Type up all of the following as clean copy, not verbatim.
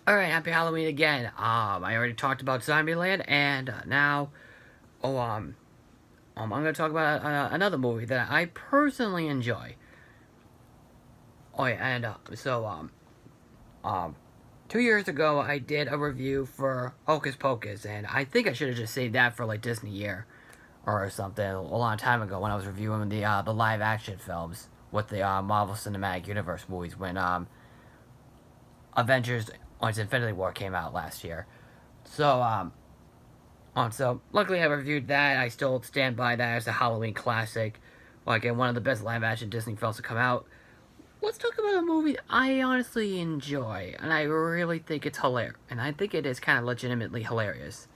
Alright, happy Halloween again. I already talked about Zombieland, and now, I'm gonna talk about another movie that I personally enjoy. Oh, yeah, and, 2 years ago, I did a review for Hocus Pocus, and I think I should have just saved that for, like, Disney Year, or something, a long time ago, when I was reviewing the live-action films with the, Marvel Cinematic Universe movies, when, Avengers Infinity War came out last year. So, so luckily I reviewed that. I still stand by that as a Halloween classic, like and one of the best live-action Disney films to come out. Let's talk about a movie I honestly enjoy, and I really think it's hilarious, and I think it is kind of legitimately hilarious.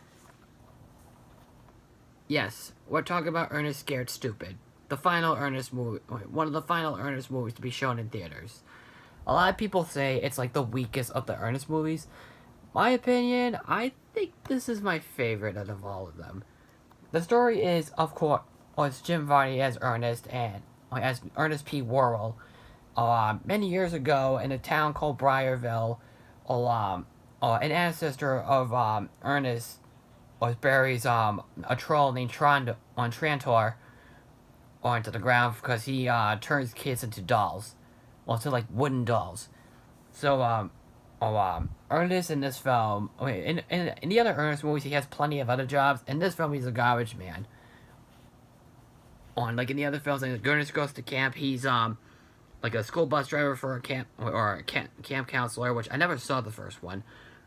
Yes, we're talking about Ernest Scared Stupid, the final Ernest movie, one of the final Ernest movies to be shown in theaters. A lot of people say it's like the weakest of the Ernest movies. My opinion, I think this is my favorite out of all of them. The story is, of course, it's Jim Varney as Ernest and as Ernest P. Worrell. Many years ago, in a town called Briarville, an ancestor of Ernest buries a troll named Trantor onto the ground because he turns kids into dolls, well, to like wooden dolls. So Ernest in this film, in the other Ernest movies, he has plenty of other jobs. In this film, he's a garbage man. Like in the other films, like Ernest goes to camp. He's like a school bus driver for a camp or a camp counselor, which I never saw the first one.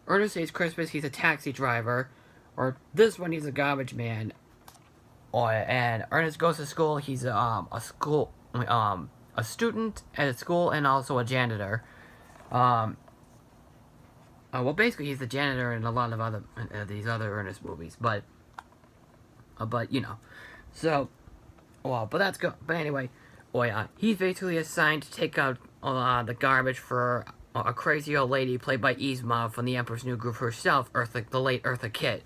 Ernest Saves Christmas, he's a taxi driver. Or this one, he's a garbage man. And Ernest goes to school. He's a student at a school and also a janitor. Well, basically, he's the janitor in a lot of other these other Ernest movies, but you know, so, well, but that's good. But anyway, he's basically assigned to take out the garbage for a crazy old lady played by Yzma from the Emperor's New Groove herself, the late Eartha Kitt,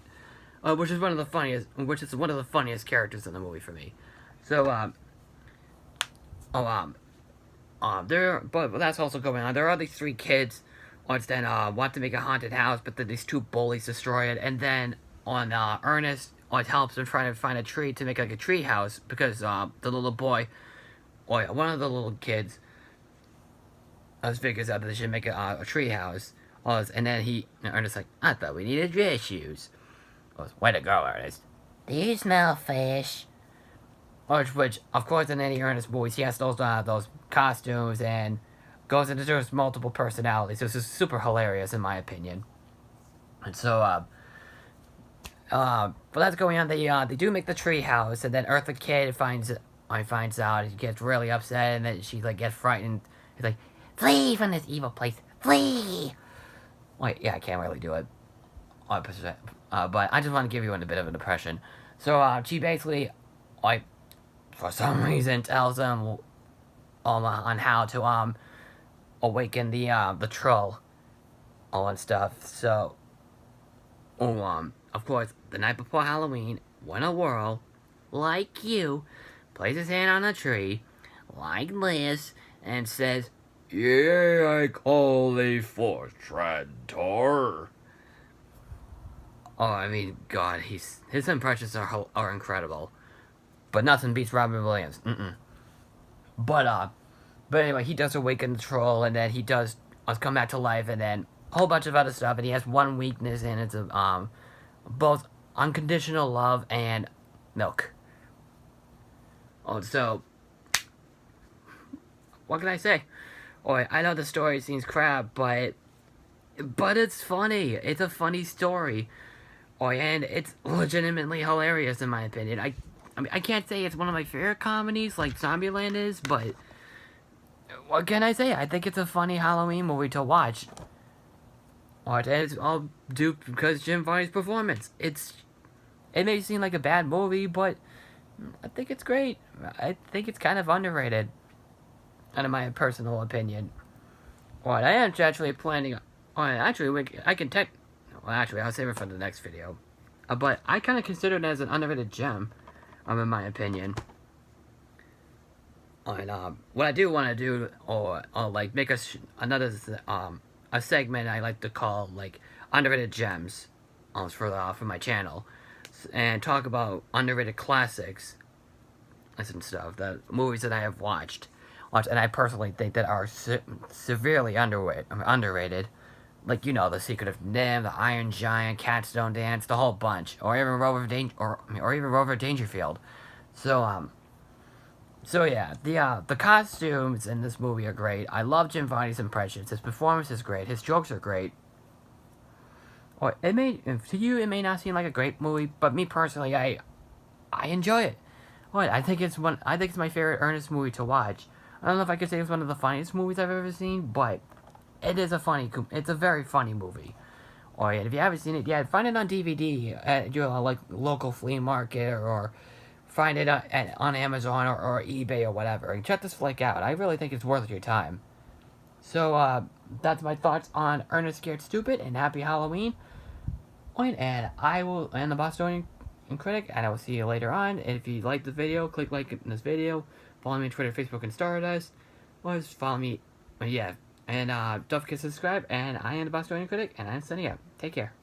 which is one of the funniest characters in the movie for me. So, but that's also going on. There are these three kids then want to make a haunted house, but then these two bullies destroy it, and then Ernest helps them try to find a tree to make like a tree house because the little boy, one of the little kids, figures out that they should make a tree house. And then Ernest's like, I thought we needed dress shoes. Way to go, Ernest. Do you smell fish? Which, of course, in any Ernest movies, he has those costumes and goes into just multiple personalities. This is super hilarious, in my opinion. And so, but that's going on. They do make the tree house, and then Eartha Kitt finds out. He gets really upset, and then she like gets frightened. He's like, "Flee from this evil place, flee!" Wait, yeah, I can't really do it. But I just want to give you a bit of an impression. So, she basically, for some reason, tells them on how to awaken the troll, all and stuff. So, of course, the night before Halloween, when a Worrell, like you, places his hand on a tree, like this, and says, "Yea, I call thee forth, Trantor." I mean, God, his impressions are incredible, but nothing beats Robin Williams. But anyway, he does awaken the troll, and then he does come back to life, and then a whole bunch of other stuff, and he has one weakness, and it's both unconditional love and milk. So, what can I say? I know the story seems crap, but it's funny. It's a funny story. And it's legitimately hilarious, in my opinion. I mean, I can't say it's one of my favorite comedies like Zombieland is, but what can I say? I think it's a funny Halloween movie to watch. And it's all due because Jim Varney's performance. It may seem like a bad movie, but I think it's great. I think it's kind of underrated, in my personal opinion. I am actually planning. Actually, I can actually, I'll save it for the next video. But I kind of consider it as an underrated gem, in my opinion. And what I do want to do, or like make another a segment I like to call like underrated gems, for my channel, and talk about underrated classics and stuff, the movies that I have watched, and I personally think that are severely underrated. Like, you know, The Secret of Nim, The Iron Giant, Cats Don't Dance, the whole bunch, or even Rover Dangerfield. So yeah, the costumes in this movie are great. I love Jim Varney's impressions. His performance is great. His jokes are great. Or to you it may not seem like a great movie, but me personally, I enjoy it. I think it's my favorite Ernest movie to watch. I don't know if I could say it's one of the funniest movies I've ever seen, but it's a very funny movie. If you haven't seen it yet, find it on DVD at your like local flea market, or find it on Amazon or eBay or whatever. And check this flick out. I really think it's worth your time. So that's my thoughts on Ernest Scared Stupid, and Happy Halloween. And I will end the Bostonian Critic, and I will see you later on. And if you like the video, click like in this video. Follow me on Twitter, Facebook, and Stardust. Or just follow me. Yeah. And don't forget to subscribe. And I am the Bostonian Critic, and I'm signing out. Take care.